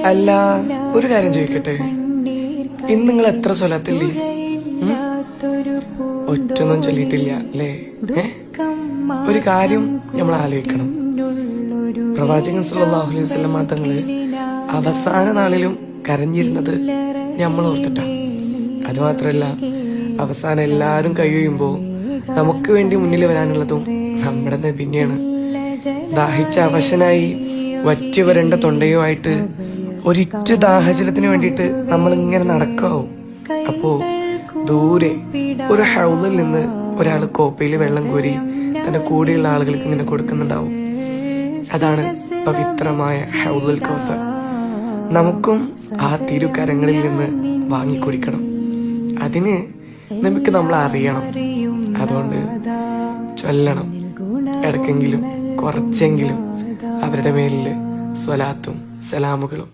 അല്ല, ഒരു കാര്യം ചോദിക്കട്ടെ, ഇന്ന് നിങ്ങൾ എത്ര സ്വലാത്തില്ലേ? ഒറ്റൊന്നും ചൊല്ലിയിട്ടില്ല അല്ലേ? ഒരു കാര്യം നമ്മൾ ആലോചിക്കണം. പ്രവാചകൻ സല്ലല്ലാഹു അലൈഹി വസല്ലം തങ്ങള് അവസാന നാളിലും കരഞ്ഞിരുന്നത് നമ്മൾ ഓർത്തിട്ടാ. അത് മാത്രല്ല, അവസാനം എല്ലാരും കഴിയുമ്പോ നമുക്ക് വേണ്ടി മുന്നിൽ വരാനുള്ളതും നമ്മുടെ നബിനെയാണ്. ദാഹിച്ച അവശനായി വറ്റി വരേണ്ട തൊണ്ടയുമായിട്ട് ഒരിറ്റു ദാഹജലത്തിന് വേണ്ടിയിട്ട് നമ്മൾ ഇങ്ങനെ നടക്കാവും. അപ്പോ ദൂരെ ഒരു ഹൗദിൽ നിന്ന് ഒരാൾ കോപ്പയിൽ വെള്ളം കോരി തന്റെ കൂടെയുള്ള ആളുകൾക്ക് ഇങ്ങനെ കൊടുക്കുന്നുണ്ടാവും. അതാണ് പവിത്രമായ ഹൗദുൽ കൗസർ. നമുക്കും ആ തിരുകരങ്ങളിൽ നിന്ന് വാങ്ങിക്കുടിക്കണം. അതിന് നമുക്ക് നമ്മൾ അറിയണം. അതുകൊണ്ട് ചൊല്ലണം, ഇടയ്ക്കെങ്കിലും കുറച്ചെങ്കിലും അവരുടെ മേലില് സ്വലാത്തും സലാമുകളും.